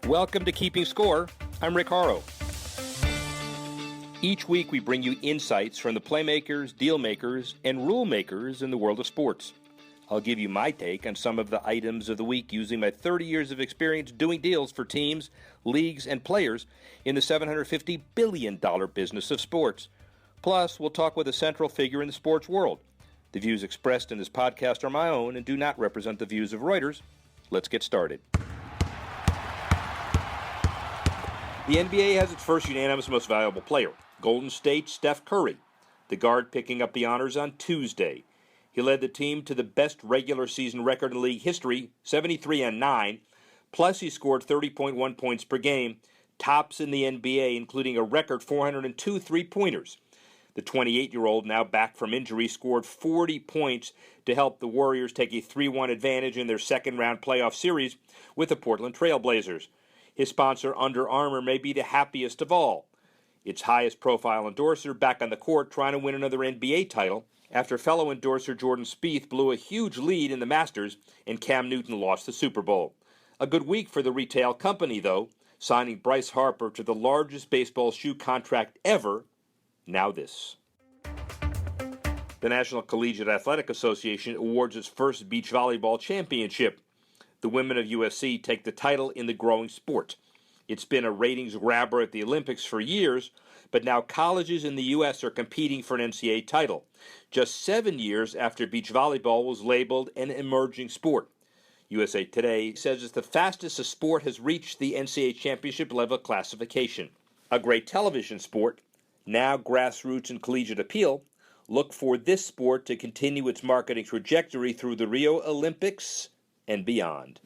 Welcome to Keeping Score. I'm Rick Horrow. Each week we bring you insights from the playmakers, deal makers, and rule makers in the world of sports. I'll give you my take on some of the items of the week using my 30 years of experience doing deals for teams, leagues, and players in the $750 billion business of sports. Plus, we'll talk with a central figure in the sports world. The views expressed in this podcast are my own and do not represent the views of Reuters. Let's get started. The NBA has its first unanimous most valuable player, Golden State's Steph Curry, the guard picking up the honors on Tuesday. He led the team to the best regular season record in league history, 73-9, plus he scored 30.1 points per game, tops in the NBA, including a record 402 three-pointers. The 28-year-old, now back from injury, scored 40 points to help the Warriors take a 3-1 advantage in their second-round playoff series with the Portland Trail Blazers. His sponsor, Under Armour, may be the happiest of all. Its highest-profile endorser back on the court trying to win another NBA title after fellow endorser Jordan Spieth blew a huge lead in the Masters and Cam Newton lost the Super Bowl. A good week for the retail company, though, signing Bryce Harper to the largest baseball shoe contract ever. Now this. The National Collegiate Athletic Association awards its first beach volleyball championship. The women of USC take the title in the growing sport. It's been a ratings grabber at the Olympics for years, but now colleges in the U.S. are competing for an NCAA title, just 7 years after beach volleyball was labeled an emerging sport. USA Today says it's the fastest a sport has reached the NCAA championship level classification. A great television sport, now grassroots and collegiate appeal. Look for this sport to continue its marketing trajectory through the Rio Olympics and beyond.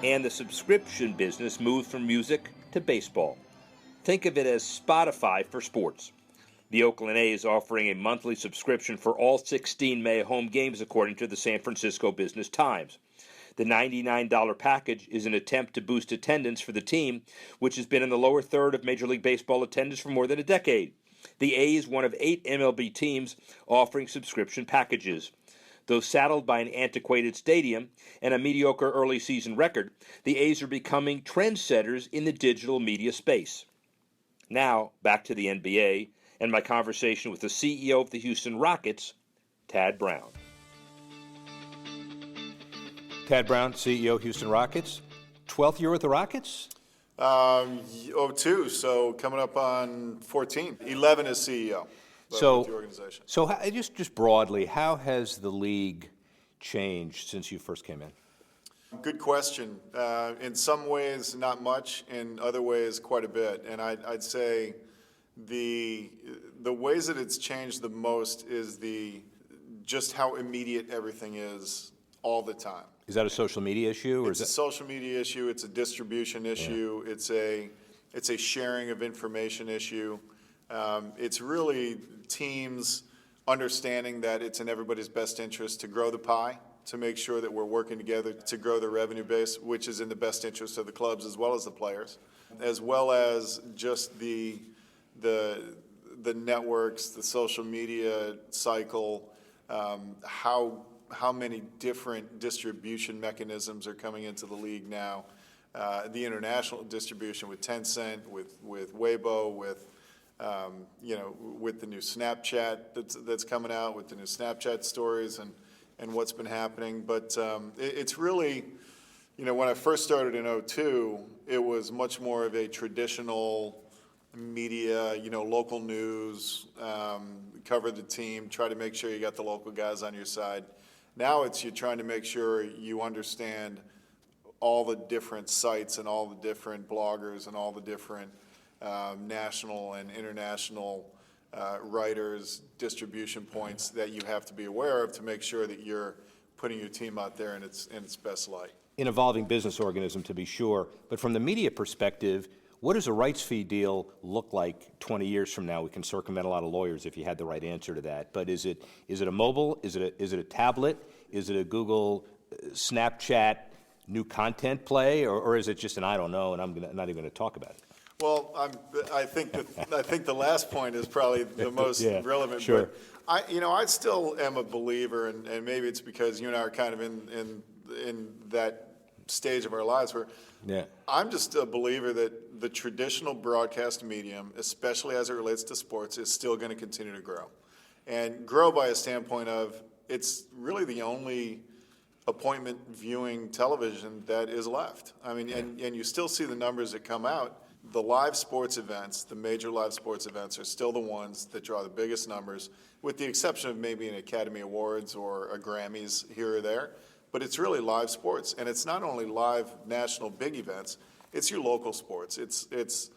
And the subscription business moved from music to baseball. Think of it as Spotify for sports. The Oakland A's offering a monthly subscription for all 16 May home games, according to the San Francisco Business Times. The $99 package is an attempt to boost attendance for the team, which has been in the lower third of Major League Baseball attendance for more than a decade. The A's, one of 8 MLB teams offering subscription packages. Though saddled by an antiquated stadium and a mediocre early season record, the A's are becoming trendsetters in the digital media space. Now, back to the NBA and my conversation with the CEO of the Houston Rockets, Tad Brown. Tad Brown, CEO, Houston Rockets. 12th year with the Rockets? 02, so coming up on 14. 11 as CEO. So, the organization. So just broadly, how has the league changed since you first came in? Good question. In some ways, not much. In other ways, quite a bit. And I'd say the ways that it's changed the most is just how immediate everything is all the time. Is that a social media issue? Or It's a social media issue. It's a distribution issue. Yeah. It's a sharing of information issue. It's really teams understanding that it's in everybody's best interest to grow the pie, to make sure that we're working together to grow the revenue base, which is in the best interest of the clubs as well as the players, as well as just the networks, the social media cycle, how many different distribution mechanisms are coming into the league now, the international distribution with Tencent, with Weibo, with the new Snapchat that's coming out, with the new Snapchat stories and what's been happening. But it's really, when I first started in 02, it was much more of a traditional media, local news, cover the team, try to make sure you got the local guys on your side. Now you're trying to make sure you understand all the different sites and all the different bloggers and all the different national and international writers, distribution points that you have to be aware of to make sure that you're putting your team out there in its best light. An evolving business organism, to be sure, but from the media perspective, what does a rights fee deal look like 20 years from now? We can circumvent a lot of lawyers if you had the right answer to that. But is it a mobile? Is it a tablet? Is it a Google Snapchat new content play, or is it just an I don't know and I'm not even going to talk about it? Well, I think the last point is probably the most relevant. Sure. But I still am a believer, and maybe it's because you and I are kind of in that stage of our lives where I'm just a believer that the traditional broadcast medium, especially as it relates to sports, is still going to continue to grow. And grow by a standpoint of it's really the only appointment viewing television that is left. I mean, and you still see the numbers that come out. The live sports events, the major live sports events, are still the ones that draw the biggest numbers, with the exception of maybe an Academy Awards or a Grammys here or there. But it's really live sports, and it's not only live national big events, it's your local sports. It's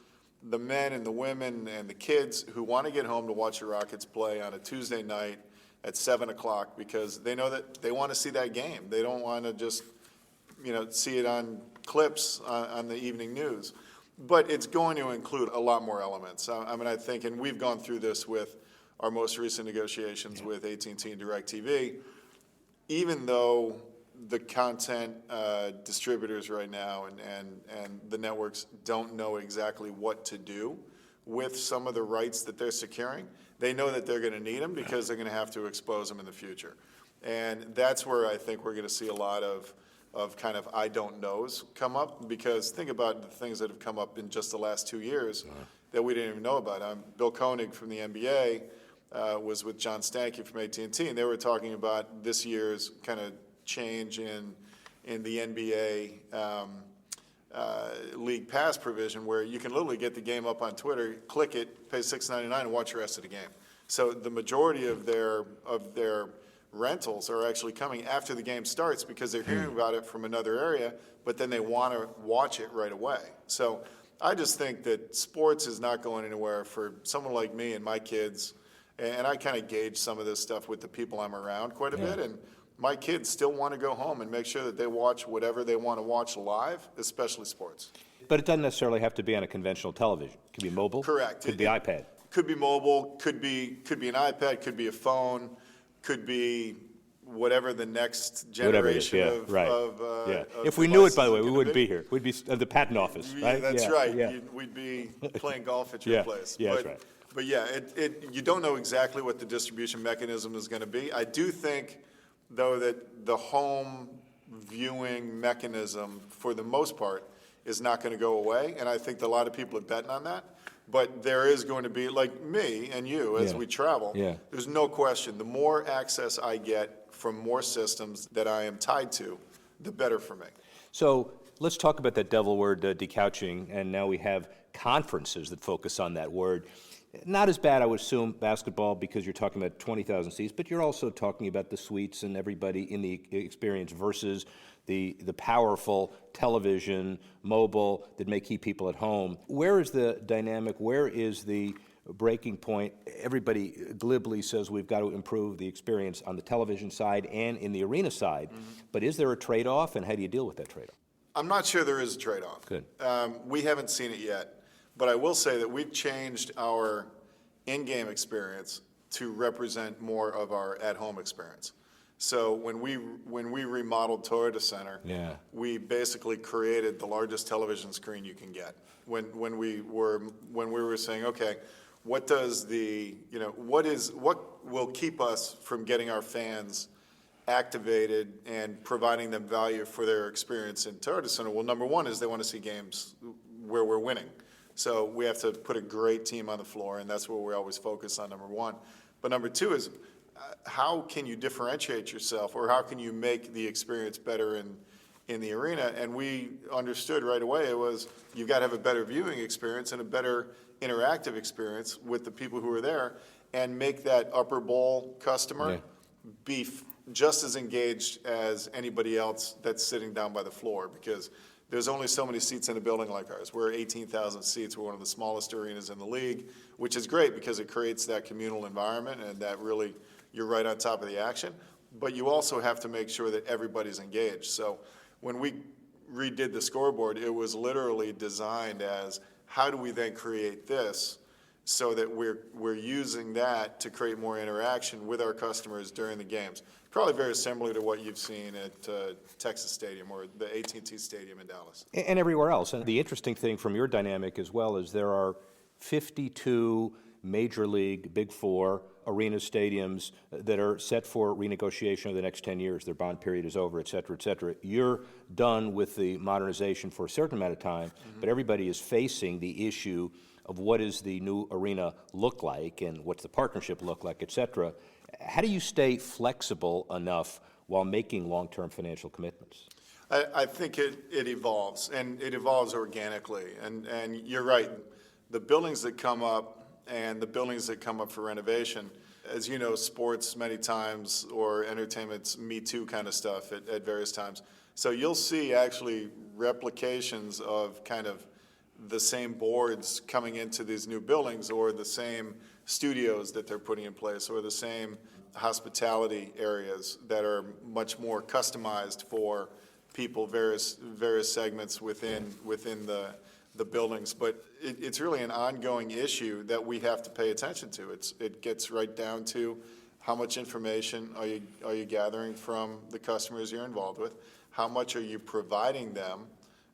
the men and the women and the kids who want to get home to watch the Rockets play on a Tuesday night at 7 o'clock because they know that they want to see that game. They don't want to just, see it on clips on the evening news. But it's going to include a lot more elements. I mean, I think, and we've gone through this with our most recent negotiations with AT&T and DirecTV, even though the content distributors right now and the networks don't know exactly what to do with some of the rights that they're securing, they know that they're going to need them because they're going to have to expose them in the future. And that's where I think we're going to see a lot of kind of I don't knows come up, because think about the things that have come up in just the last 2 years that we didn't even know about. Bill Koenig from the NBA was with John Stankey from AT&T, and they were talking about this year's kind of change in the NBA League Pass provision, where you can literally get the game up on Twitter, click it, pay $6.99, and watch the rest of the game. So the majority of their rentals are actually coming after the game starts because they're hearing about it from another area, but then they want to watch it right away. So I just think that sports is not going anywhere for someone like me and my kids, and I kind of gauge some of this stuff with the people I'm around quite a bit, and my kids still want to go home and make sure that they watch whatever they want to watch live, especially sports. But it doesn't necessarily have to be on a conventional television. It could be mobile. Correct. Could be iPad. Could be mobile, could be an iPad, could be a phone, could be whatever the next generation of If we knew it, by the way, we wouldn't be here. We'd be at the patent office, right? That's right. We'd be playing golf at your place. Yeah, that's right. But you don't know exactly what the distribution mechanism is going to be. I do think, though, that the home viewing mechanism, for the most part, is not going to go away, and I think that a lot of people are betting on that. But there is going to be, like me and you, as we travel, there's no question, the more access I get from more systems that I am tied to, the better for me. So let's talk about that devil word, decouching, and now we have conferences that focus on that word. Not as bad, I would assume, basketball, because you're talking about 20,000 seats, but you're also talking about the suites and everybody in the experience versus the powerful television, mobile, that may keep people at home. Where is the dynamic? Where is the breaking point? Everybody glibly says we've got to improve the experience on the television side and in the arena side, but is there a trade-off, and how do you deal with that trade-off? I'm not sure there is a trade-off. Good. We haven't seen it yet, but I will say that we've changed our in-game experience to represent more of our at-home experience. So when we remodeled Toyota Center, we basically created the largest television screen you can get. When we were saying, okay, what will keep us from getting our fans activated and providing them value for their experience in Toyota Center? Well, number one is they want to see games where we're winning. So we have to put a great team on the floor, and that's what we always focus on, number one. But number two is, how can you differentiate yourself, or how can you make the experience better in the arena? And we understood right away it was, you've got to have a better viewing experience and a better interactive experience with the people who are there, and make that upper bowl customer be just as engaged as anybody else that's sitting down by the floor, because there's only so many seats in a building like ours. We're 18,000 seats. We're one of the smallest arenas in the league, which is great because it creates that communal environment, and that really, you're right on top of the action. But you also have to make sure that everybody's engaged. So when we redid the scoreboard, it was literally designed as, how do we then create this so that we're using that to create more interaction with our customers during the games? Probably very similar to what you've seen at Texas Stadium or the AT&T Stadium in Dallas. And everywhere else. And the interesting thing from your dynamic as well is there are 52 Major League Big Four arenas, stadiums that are set for renegotiation over the next 10 years. Their bond period is over, et cetera, et cetera. You're done with the modernization for a certain amount of time, but everybody is facing the issue of what does the new arena look like and what's the partnership look like, et cetera. How do you stay flexible enough while making long-term financial commitments? I think it evolves, and it evolves organically. And you're right, the buildings that come up and the buildings that come up for renovation, as you know, sports many times or entertainment's Me Too kind of stuff at various times. So you'll see actually replications of kind of the same boards coming into these new buildings, or the same studios that they're putting in place, or the same hospitality areas that are much more customized for people, various segments within the buildings. But it's really an ongoing issue that we have to pay attention to. It gets right down to how much information are you gathering from the customers you're involved with? How much are you providing them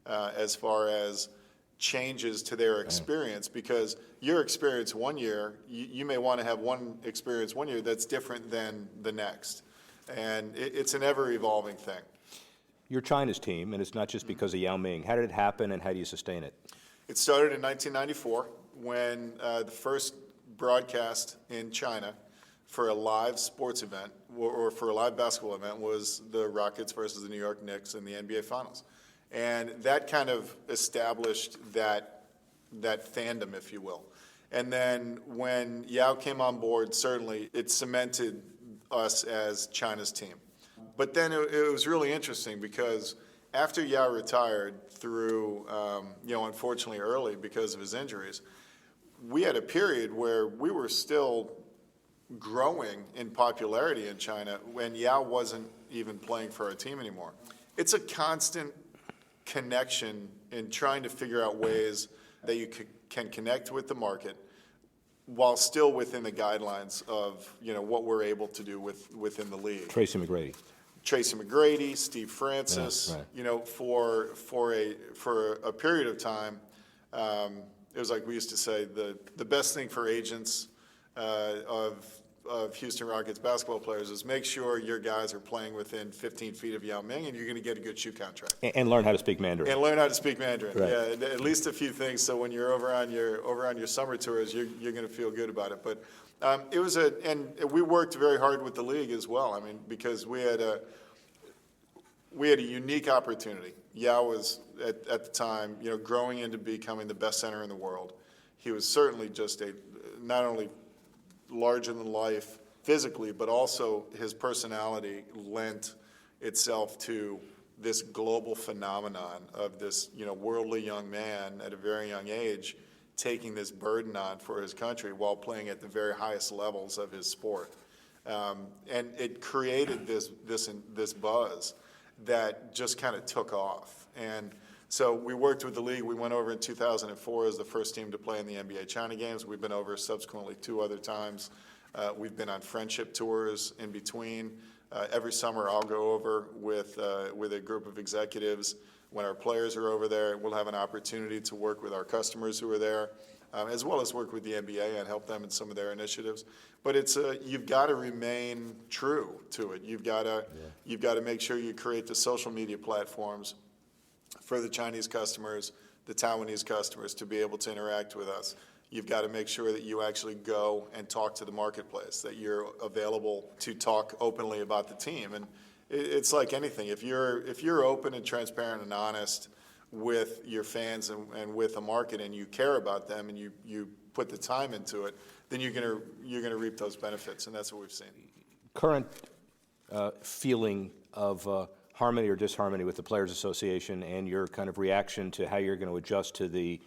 as far as changes to their experience? Because your experience one year, you may want to have one experience one year that's different than the next. And it's an ever-evolving thing. You're China's team, and it's not just because of Yao Ming. How did it happen, and how do you sustain it? It started in 1994 when the first broadcast in China for a live sports event, or for a live basketball event, was the Rockets versus the New York Knicks in the NBA Finals. And that kind of established that fandom, if you will. And then when Yao came on board, certainly it cemented us as China's team. But then it was really interesting because after Yao retired through, unfortunately early because of his injuries, we had a period where we were still growing in popularity in China when Yao wasn't even playing for our team anymore. It's a constant connection in trying to figure out ways that you can connect with the market while still within the guidelines of what we're able to do within the league. Tracy McGrady, Steve Francis. Yeah, right. For a period of time, it was like we used to say, the best thing for agents of Houston Rockets basketball players is make sure your guys are playing within 15 feet of Yao Ming, and you're going to get a good shoe contract. And learn how to speak Mandarin. Right. Yeah, at least a few things. So when you're over on your summer tours, you're going to feel good about it. But and we worked very hard with the league as well. I mean, because we had a unique opportunity. Yao was at the time, growing into becoming the best center in the world. He was certainly just not only larger than life physically, but also his personality lent itself to this global phenomenon of this, worldly young man at a very young age taking this burden on for his country while playing at the very highest levels of his sport. And it created this buzz that just kind of took off. And so we worked with the league. We went over in 2004 as the first team to play in the NBA China Games. We've been over subsequently 2 other times. We've been on friendship tours in between. Every summer I'll go over with a group of executives. When our players are over there, we'll have an opportunity to work with our customers who are there, as well as work with the NBA and help them in some of their initiatives. But you've got to remain true to it. You've got to make sure you create the social media platforms for the Chinese customers, the Taiwanese customers to be able to interact with us. You've got to make sure that you actually go and talk to the marketplace, that you're available to talk openly about the team. And it's like anything. If you're open and transparent and honest with your fans and with the market, and you care about them, and you put the time into it, then you're gonna reap those benefits, and that's what we've seen. Current feeling of harmony or disharmony with the Players Association, and your kind of reaction to how you're going to adjust to the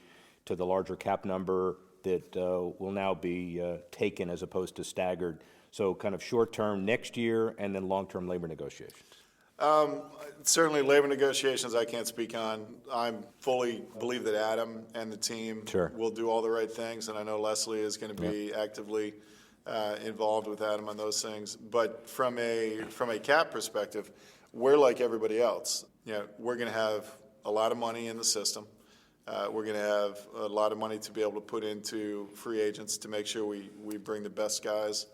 larger cap number that will now be taken as opposed to staggered. So kind of short-term next year, and then long-term labor negotiations. Certainly labor negotiations I can't speak on. I fully believe that Adam and the team will do all the right things, and I know Leslie is going to be actively involved with Adam on those things. But from a cap perspective, we're like everybody else. We're going to have a lot of money in the system. We're going to have a lot of money to be able to put into free agents to make sure we bring the best guys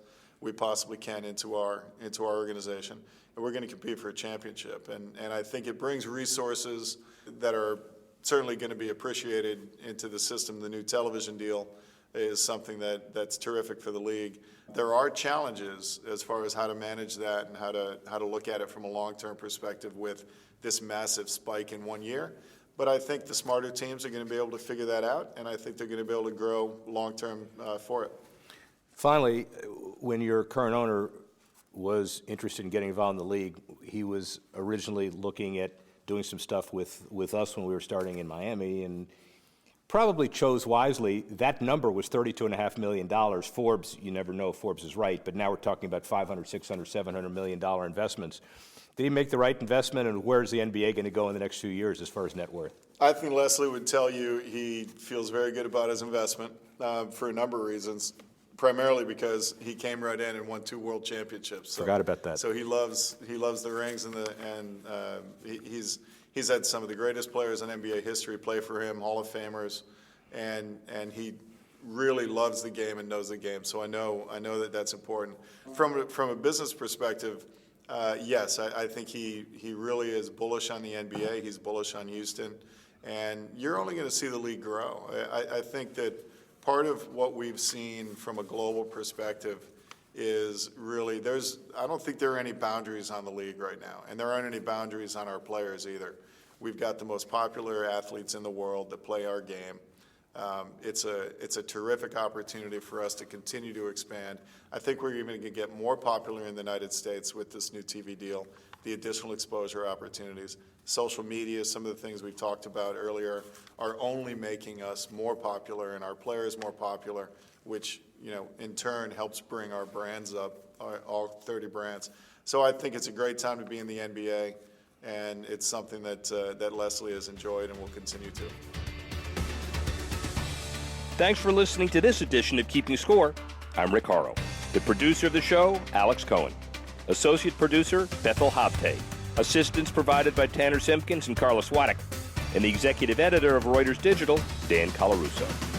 we possibly can into our organization, and we're going to compete for a championship. And I think it brings resources that are certainly going to be appreciated into the system. The new television deal is something that's terrific for the league. There are challenges as far as how to manage that and how to look at it from a long-term perspective with this massive spike in 1 year. But I think the smarter teams are going to be able to figure that out, and I think they're going to be able to grow long-term for it. Finally, when your current owner was interested in getting involved in the league, he was originally looking at doing some stuff with us when we were starting in Miami, and probably chose wisely. That number was $32.5 million. Forbes, you never know if Forbes is right, but now we're talking about $500, $600, $700 million investments. Did he make the right investment, and where's the NBA going to go in the next few years as far as net worth? I think Leslie would tell you he feels very good about his investment for a number of reasons, primarily because he came right in and won 2 world championships. So, forgot about that. So he loves the rings, and he's had some of the greatest players in NBA history play for him, Hall of Famers, and he really loves the game and knows the game. So I know that that's important. From a business perspective, yes, I think he really is bullish on the NBA. He's bullish on Houston, and you're only going to see the league grow. I think that part of what we've seen from a global perspective is really I don't think there are any boundaries on the league right now, and there aren't any boundaries on our players either. We've got the most popular athletes in the world that play our game. It's a terrific opportunity for us to continue to expand. I think we're even going to get more popular in the United States with this new TV deal, the additional exposure opportunities. Social media, some of the things we've talked about earlier, are only making us more popular and our players more popular, which in turn helps bring our brands up, all 30 brands. So I think it's a great time to be in the NBA, and it's something that Leslie has enjoyed and will continue to. Thanks for listening to this edition of Keeping Score. I'm Rick Horrow. The producer of the show, Alex Cohen. Associate producer, Bethel Habte. Assistance provided by Tanner Simpkins and Carlos Waddick. And the executive editor of Reuters Digital, Dan Colarusso.